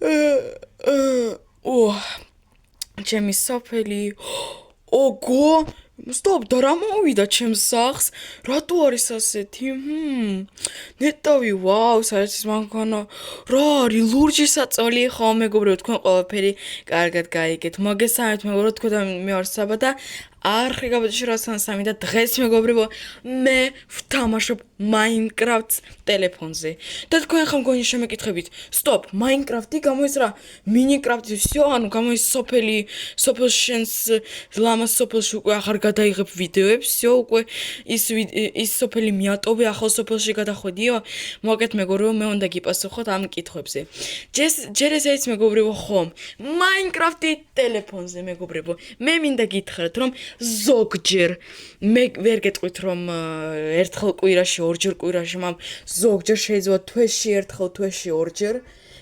ო ჩემი სოფელი ოგო Stop, და რა მოვიდა ჩემს სახლს? რატო არის ასეთი? ნეტავი, ვაუ, საერთოდ მანქანა. რა არის ლურჯი საწოლი ხო, მეგობრებო, თქვენ ყველაფერი კარგად გაიგეთ. მოგესალმებით, მეგობრებო, თქვენ და მე ვარ საბა და არხი გაბაჭი რასთან სამი და დღეს მეგობრებო, მე ვთამაშობ Minecraft-ს ტელეფონზე. და თქვენ ხომ მგონი შემეკითხებით, Stop, Minecraft-ი გამოის რა? Minecraft-ი всё, ანუ გამოის სოფელი შენს ლამას სოფელში უკვე აღარ გადაიღებ ვიდეოებს, всё, უკვე ის სოფელი მიატოვე, ახალ სოფელში გადახვედიო. მოგეთ მეგობრებო, მე უნდა გიპასუხოთ ამ კითხვებზე. ჯერ ეს არის მეგობრებო ხომ? Minecraft-ი ტელეფონზე მეგობრებო. მე მინდა გითხრათ, რომ ზოგჯერ მე ვერ გეტყვით რომ ერთხელ კვირაში, ორჯერ კვირაში, მაგრამ ზოგჯერ შეიძლება თვეში ერთხელ, თვეში ორჯერ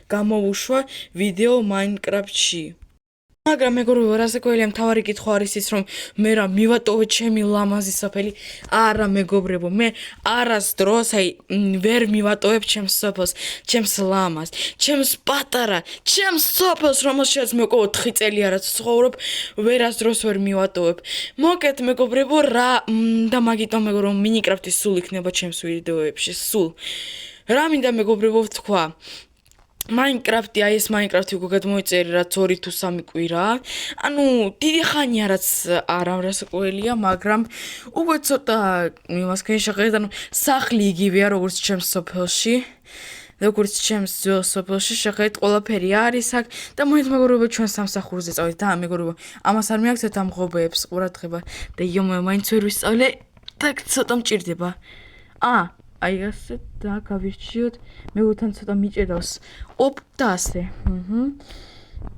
გამოვუშვა ვიდეო Minecraft-ში. მაგრამ მეგობრებო, რაზე ყოველია მთავარი კითხვა არის ის, რომ მე რა მივატოვე ჩემი ლამაზი სოფელი? არა მეგობრებო, მე არასდროს ვერ მივატოვებ ჩემს სოფელს, ჩემს ლამაზ, ჩემს პატარა, ჩემს სოფელს, რომელშიც მე უკვე 4 წელია რაც ცხოვრობ, ვერასდროს ვერ მივატოვებ. მოგეთ მეგობრებო, რა და მაგიტომ მეგობრებო, Minecraft-ი სულ იქნება ჩემს ვიდეოებში, სულ. რა მინდა მეგობრებო ვთქვა? Minecraft-ი, აი ეს Minecraft-ი უკვე გადმოიწერი რაც 2 თუ 3 კვირაა. ანუ დიდი ხანია რაც არ ამრასაკველია, მაგრამ უკვე ცოტა იმას შეხედეთ, ანუ სახლი იგივეა როგორც ჩემს სოფელში. როგორც ჩემს ძველ სოფელში შეხედეთ, ყველაფერი არის აქ და მოით მეგობრებო ჩვენ სამსახურზე წავით და მეგობრებო, ამას არ მიაქცევთ ამ ღობეებს ყურადღება და იომო მაინც ვერ ვისწავლე და ცოტა მჭირდება. აი ასე და გავირჩიოთ, მეგობრებთან ცოტა მიჭედავს. ოპ და ასე.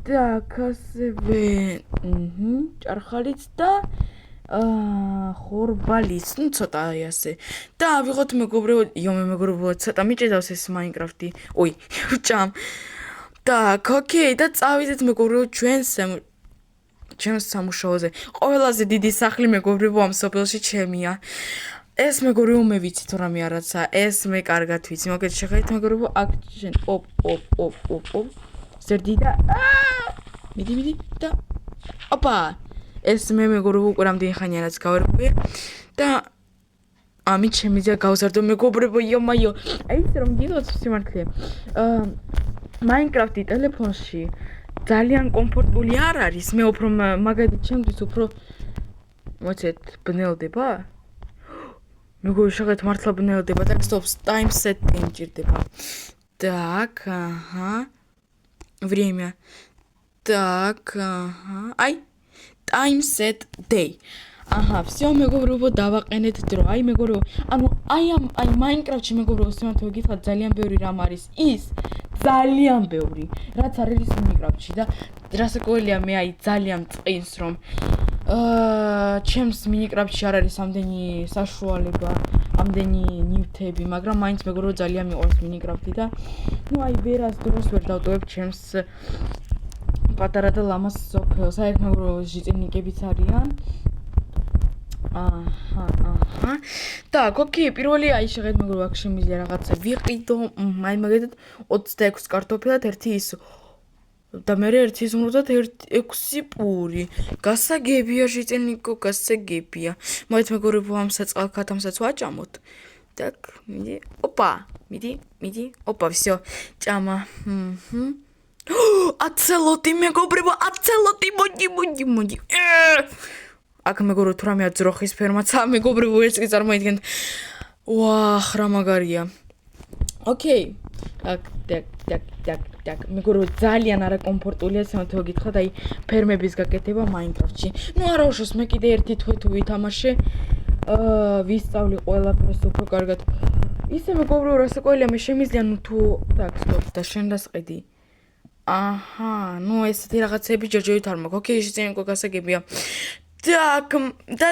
Так, ასევე, ჭარხალიც და ხორბალიც, ну ცოტა აი ასე. და ავიღოთ მეგობრებო, მეგობრებო, ცოტა მიჭედავს ეს Minecraft-ი. ой, ჭამ. Так, окей, და წავიდეთ მეგობრებო ჩვენს სამუშაოზე. ყველაზე დიდი სახლი მეგობრებო ამ სოფელში ჩემია. ეს მეგობრებო მე ვიცით რამე არაცა, ეს მე კარგად ვიცი. მოგეთ შეხედეთ მეგობრებო, აქ შენ ოპ. ზერდი და მიდი და ოპა. ეს მე მეგობრებო უკვე რამდენი ხანია რაც გავერკვე და ამით შემიძლია გავზარდო მეგობრებო, იომაიო. აი ეს რომ გიგოთ სიმართლე. Minecraft-ი ტელეფონში ძალიან კომფორტული არ არის. მე უფრო მაგალითად ჩემთვის უფრო მოცეთ ბნელდება. მეგობრებო, შეხედეთ მართლა ბნელდება და stops time set მჭირდება. Так, время. Так, აი time set day. всё მეგობრებო, დავაყენეთ დრო. აი მეგობრებო, ანუ აი Minecraft-ში მეგობრებო, სიმართლე გითხრათ ძალიან ბევრი რამ არის. ის ძალიან ბევრი, რაც არ არის Minecraft-ში და რასაკვირველია მე ძალიან წინს რომ ჩემს Minecraft-ში არ არის ამდენი საშუალება, ამდენი ნივთები, მაგრამ მაინც მეგობრებო ძალიან მიყვარს Minecraft-ი და ვერასდროს ვერ დავტოვებ ჩემს პატარა და ლამას სოფელს. აი მეგობრებო, ჟიტინიკებიც არიან. Так, окей, პირველი აი შეხედეთ მეგობრებო, აქ შემიძლია რაღაცა ვიყიდო. აი მაგალითად 26 კარტოფილად ერთი ის და მე ერთი ზმნოდად 6 პური. გასაგებია ჟიტენიკო, გასაგებია. მოით მეგობრებო, ამ საწყალქათამსაც ვაჭამოთ. Так, მიდი. მიდი. ოპა, всё. ჭამა. აცელოტი მეგობრებო, აცელოტი, მოდი. აქ მეგობრებო, თუ რამე აძროხის ფერმაცა, მეგობრებო, ეს კი წარმოიდგენთ. ვაჰ, რა მაგარია. ოკეი. Так, მეგობრებო, ძალიან არაკომფორტულია, სამართლად გითხრათ, აი ფერმების გაკეთება Minecraft-ში. არა უშავს, მე კიდე ერთი თვე თუ ვითამაშე, ვისწავლი ყველაფერს უფრო კარგად. ისე მეგობრებო, რასაკვირველია, მე შემიძლია თუ так, stop და შენ დასყიდი. ესეთი რაღაცები ჯერჯერობით არ მაქვს. ოკეი, შეიძლება გასაგებია. Так, და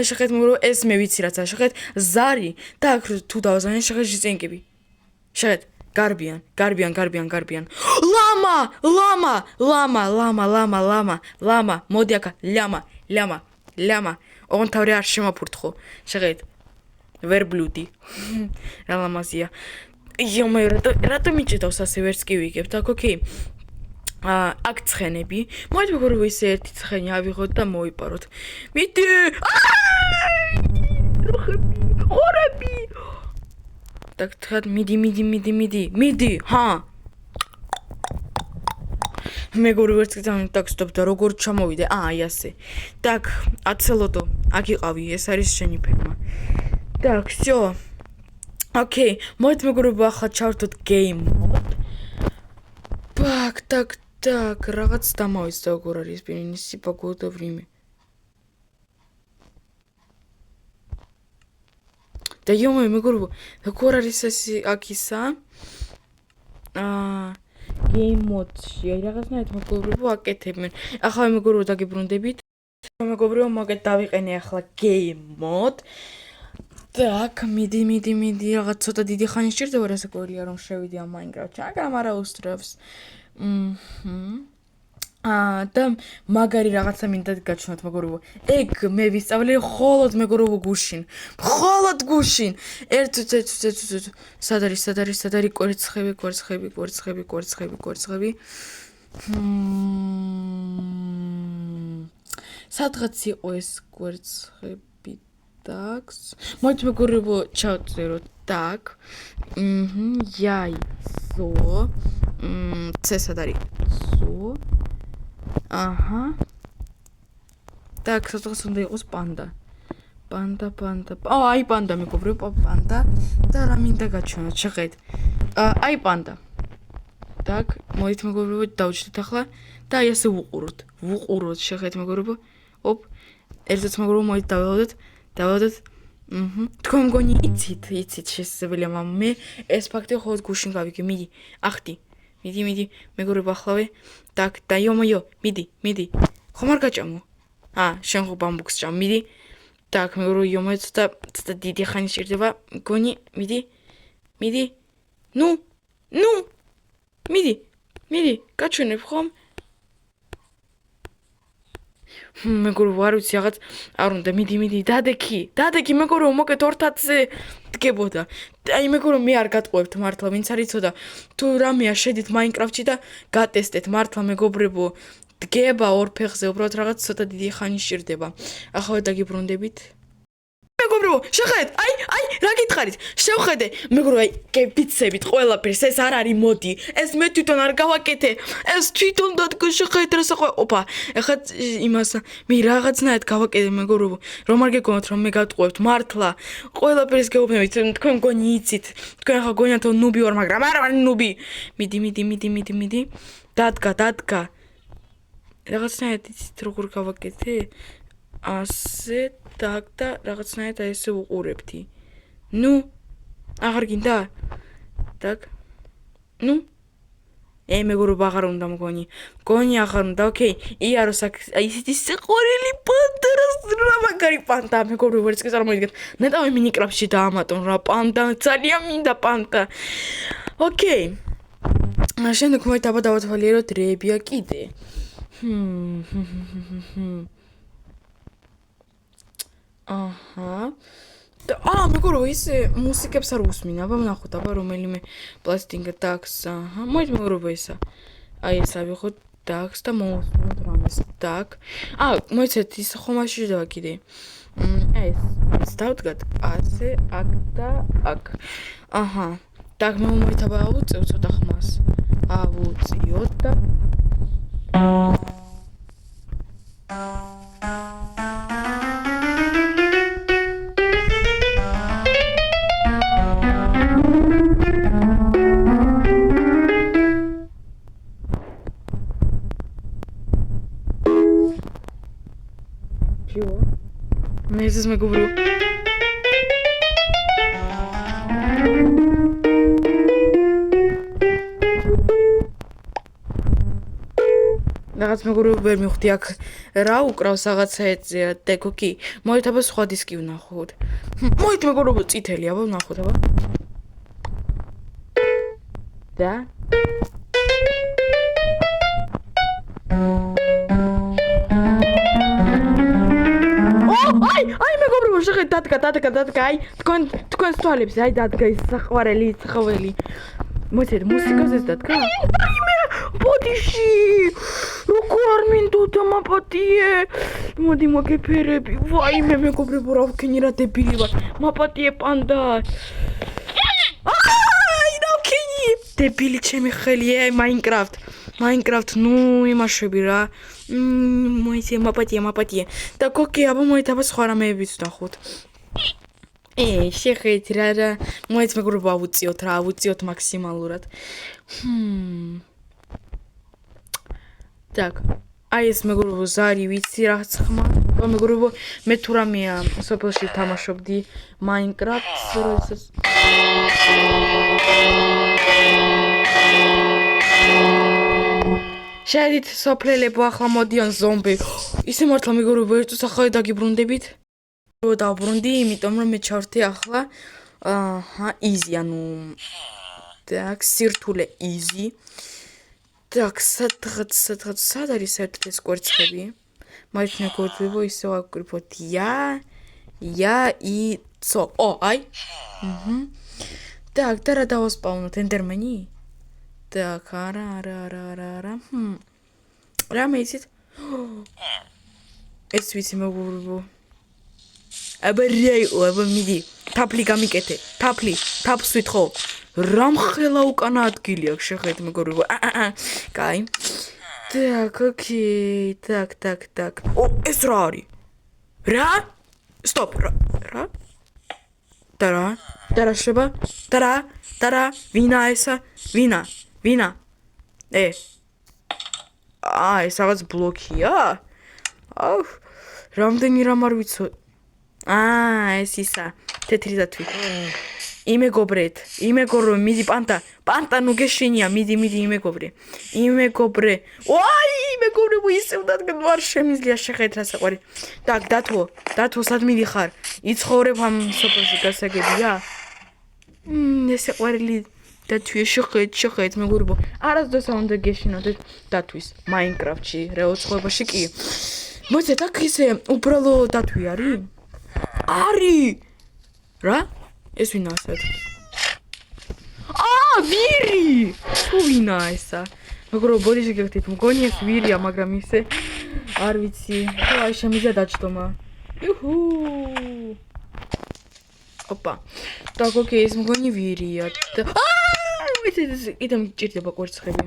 შეხედეთ მეგობრებო, ეს მე ვიცი რაც არის. შეხედეთ, ზარი და აქ თუ დავაზიანე, შეხედეთ ჟიტენკები. შეხედეთ, გარბიან. ლამა, მოდი აქ, ляма. ოღონ თავი არ შემაფურთხო. შეხედეთ. ვერ ბლუდი. რა ლამაზია. იომაიო, რატომ მიჭედავს ასე ვერც კი ვიგებ, так, ოკეი. აქ ცხენები. მოდი მეგობრებო ისე ერთი ცხენი ავიღოთ და მოვიპაროთ. მიდი! ხორები! Так, მიდი. ჰა. მეგობრებო ერთ წამი так, სტოპ და როგორ ჩამოვიდე? აი ასე. Так, აცელოტო. აქ იყავი, ეს არის შენი ფერმა. Так, всё. Окей, მოდი მეგობრებო ახლა ჩავერთოთ game mode. Так, რაღაც დამავიწყდა როგორ არის ბინისი погода время. და იომე მეგობრებო, როგორ არის ეს აქისა? Game mode-ში აი რაღაცნაირად მეგობრებო აკეთებენ. ახლა მეგობრებო დაგიბრუნდებით. მეგობრებო მოგეთ დავიყენე ახლა game mode. Так, მიდი, რაღაც ცოტა დიდი ხანი სჭირდება რასაკვირია რომ შევიდე ამ Minecraft-ში, მაგრამ არა უსწრებს. და მაგარი რაღაცა მინდა გაჩვენოთ მეგობრებო. ეგ მე ვისწავლე ხოლოდ მეგობრებო გუშინ. ხოლოდ გუშინ. ერთ სად არის კვერცხები. სადღაც იყო ეს კვერცხები. Так. მოდი მეგობრებო ჩავწეროთ так. яйцо. ცესად არის. სო. აჰა. Так, სადღაც უნდა იყოს პანდა. აი პანდა მეგობრებო, პანდა. და რა მინდა გაჩვენოთ, შეხედეთ. აი პანდა. Так, მოდით მეგობრებო დავჭრით ახლა და აი ასე ვუყუროთ, შეხედეთ მეგობრებო. ოპ. ერთად მეგობრებო მოდით დავავადოთ. თქვენ მგონი იცით შესაძლებელია, მაგრამ მე ეს ფაქტი ხოლმე გუშინ გავიგე. მიდი, ახტი. მიდი, მეგობრებო ახლავე. Так, და იომო, მიდი. ხომ არ გაჭამო? შენ ხო ბამბუქს ჭამ, მიდი. Так, მეგობრებო იომო, ცოტა დიდი ხანი სჭირდება. მგონი, მიდი. ნუ. მიდი, გაჩვენებ ხომ? მეგობრებო არ ვიცი რაღაც არ უნდა მიდი დადექი მეგობრებო მოკეთ 2-ზე დგებოდა აი მეგობრებო მე არ გატყუებთ მართლა ვინც არ იცოდა თუ რამეა შედით Minecraft-ში და გატესტეთ მართლა მეგობრებო დგება ორ ფეხზე უბრალოდ რაღაც ცოტა დიდი ხანი სჭირდება ახლა დაგიბრუნდებით მეგობრებო შეხედეთ აი რა გითხარით შევხედე მეგობრებო აი კეფიცებით ყველაფერს ეს არ არის მოდი ეს მე თვითონ არ გავაკეთე ეს თვითონ დადგა შეხედეთ რა საყვა ოპა ეხლა იმას მე რაღაცნაირად გავაკეთე მეგობრებო რომ არ გეკონოთ რომ მე გავტყუებთ მართლა ყველაფერს გეუბნებით თქვენ მგონი იცით თქვენ ახლა გონიათ რომ ნუბი ვარ მაგრამ არ ვარ ნუბი მიდი დადგა რაღაცნაირად იცით როგორ გავაკეთე ასე так და რაღაცნაირად აი ესე უყურებდი. ნუ აღარ გინდა? так. ნუ მეგობრებო აღარ უნდა მგონი აღარ უნდა. ოკეი. იარო აი ისეთი სიყვარული პანდა რა მაგარი პანდა მეგობრებო ვერც კი წარმოვიდგეთ. ნეტავე Minecraft-ში დაამატონ რა პანდა ძალიან მინდა პანდა. ოკეი. შენდა ხომ დავათვალიეროთ რეებია კიდე. აჰა. მეგობრებო ისე მუსიკებს არ უსმინა, ვნახოთ აბა რომელიმე პლასტინკა დაქს. აჰა. მოიდი მეგობრებო ისა. აი ეს ავიღოთ დაქს და მოვუსმინოთ რამეს დაქ. მოიცეთ ის ხომ შეიძლება კიდე. ეს დავდგათ ასე აქ და აქ. აჰა. დაქ მე მოითა ავუწევ ცოტა ხმას. ავუწიოთ და ეს მეგობრებო რაღაც მეგობრებო ვერ მივხვდი აქ რა უკრავს რაღაცა ეწია დეკოკი მოით აბა სხვა დისკი ვნახოთ მოით მეგობრებო წითელი აბა ვნახოთ აბა და აი მეგობრებო შეხედეთ დადგა აი თქვენ თვალებს აი დადგა ის საყვარელი ცხოველი მოიცეთ მუსიკას ეს დადგა აი მე ბოდიში და მაპატიე. მოდი მოგეფერები. ვაიმე მეგობრებო, რა ვქენი რა დებილი ვარ. მაპატიე პანდა. აი, რა ვქენი. დებილი ჩემი ხელია, Minecraft, ну იმაშები რა. მოიცე მაპატიე. და გოგი აბა მოითავა სხვა რამეებიც ვნახოთ. შეხედეთ რა. მოიც მეგობრებო ავუწიოთ მაქსიმალურად. Так. აი ეს მეგობრებო ზარი ვიცი რაც ხმა. მეგობრებო მე თუ რამეა სოფელში თამაშობდი Minecraft-ს როდესაც შედით სოფლელებო ახლა მოდიან ზომბი. ისე მართლა მეგობრებო ერთოს ახლა დაგიბრუნდებით. დავბრუნდი, იმიტომ რომ მე ჩავრდი ახლა easy, ანუ так, სირთულე easy. Так, სადღაც არის საერთოდ ეს კვერცხები? მაინც მეგობრებო ისე ვაკრიფოთ იაიცო. აი. Так, და რა დავასპავნოთ ენდერმენი? Так, არა. რა მეიცით? ეს ვიცი მეგობრებო. აბა მიდი. თაფლი გამიკეთე. თაფს ვითხოვ. რამ ხელა უკანა ადგილი აქვს შეხედეთ მეგობრებო. კაი. Так, окей. Так. ეს რა არის? რა? Stop. რა? და შეება? და ვინა ესა? ვინა? ეს რაღაც ბლოკია? აუ, რამდენი რამ არ ვიცოდი. ეს ისა, თეთრი დათვი. იმეგობრეთ, მიდი პანტა ნუ გეშინია, მიდი იმეგობრე. ვაი, იმეგობრებო ისე უდადგენ ვარ შემიძლია შეხედეთ რა საყვარი. Так, დათო სად მიდიხარ? იცხოვრებ ამ სოფელში გასაგებია? ესე ყვარელი დათვი შეხედეთ მეგობრებო. არასდროს არ უნდა გეშინოდეთ დათვის Minecraft-ში, რეალ ცხოვრებაში კი. მოიცეთ, აქ ისე უბრალო დათვი არის? არის! რა? ეს ვინაა საერთოდ? ვირი! თუ ვინაა ესა? მეგობრებო, ბოდი შეგეხდით, მგონი ეს ვირია, მაგრამ ისე არ ვიცი. აი შემიძლია დაჯდომა. იუჰუ! ოპა. და გოგი ეს მგონი ვირია. ვიცი, კიდე მჭირდება კვერცხები.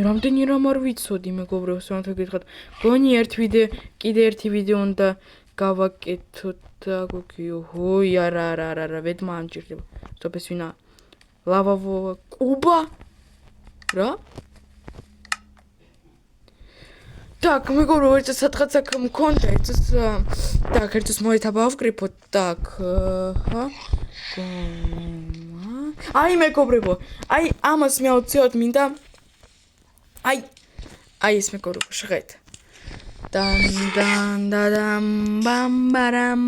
რამდენი რამ არ ვიცოდი მეგობრებო, სანთო გითხრათ. მგონი კიდე ერთი ვიდეო უნდა გავაკეთოთ. და გოგი, არა, ვედმა არ მჭირდება. Stop, ეს ვინა? ლავავო კუბა? რა? Так, მეგობრებო, ერთ სადღაც აქ მქონდა, ერთს მოეთავა ავკრიფოთ. Так, აი მეგობრებო, აი ამას მე აუცილებლად მინდა. აი ეს მეგობრებო, შეხედეთ. დან ბამ ბარამ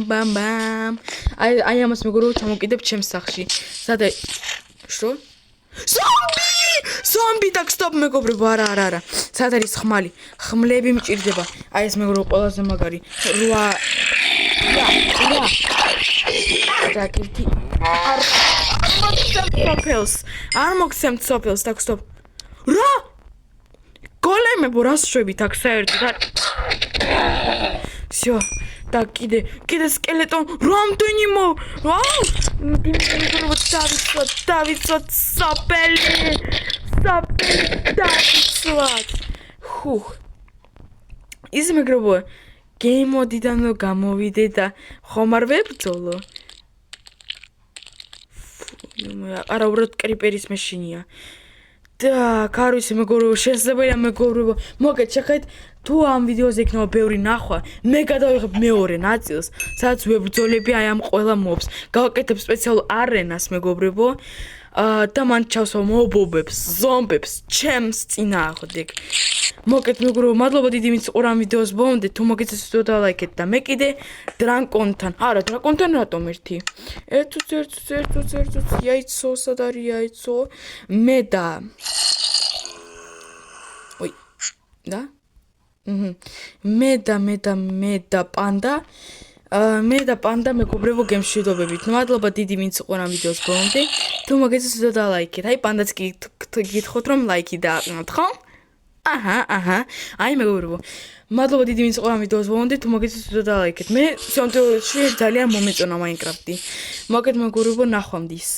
ბამ ბამ. აი ამას მეგობრებო ჩამოკიდებ ჩემს სახლში. სადაც შო? ზომბი, так, stop მეგობრებო, არა. სად არის ხმალი? ხმლები მჭირდება. აი ეს მეგობრებო ყველაზე მაგარი. Так, ერთი არ მოგცემთ სოფელს, так, stop. რა? გოლემებო რას შვებით აქ საერთოდ? всё. Так, კიდე სკელეტონ რამდენი ვაუ! მეგობრებო, დავიცვათ საპელი. დავიცვათ. ის მეგობრებო, game mode-დან გამოვიდე და ხომ არ ვებრძოლო? არა, უბრალოდ კრიპერის მეშინია. Так, არ ვიცი მეგობრებო, შესაძლებელია მეგობრებო. მოგეთ შეხედეთ, თუ ამ ვიდეოზე იქნება ბევრი ნახვა, მე გადავიღებ მეორე ნაწილს, სადაც ვებრძოლები აი ამ ყველა მობს. გავაკეთებ სპეციალურ არენას მეგობრებო. და მან ჩავსვა მობობებს, ზომბებს, ჩემს წინააღმდეგ. მოგეთ მეგობრებო, მადლობა დიდი ვინც ყურა ამ ვიდეოს ბოლომდე. თუ მოგეცეს ვიდეო დალაიქეთ და მე კიდე დრაკონთან რატომ ერთი? ერთ яйцо, სად არის яйцо? მე და მე და პანდა. მე და პანდა მეგობრებო გემშვიდობებით. მადლობა დიდი ვინც ყურა ამ ვიდეოს ბოლომდე. თუ მოგეცეს ვიდეო დალაიქეთ. აი პანდაც გითხოთ რომ ლაიქი დააყენოთ, ხო? აჰა. აი მეგობრებო. მადლობა დიდი ვინც ყველა ვიდეოს ვონდით, თუ მოგეცით ვიდეო დალაიქეთ. მე შემთხვევაში ძალიან მომეწონა Minecraft-ი. მოგეთ მეგობრებო, ნახვამდის.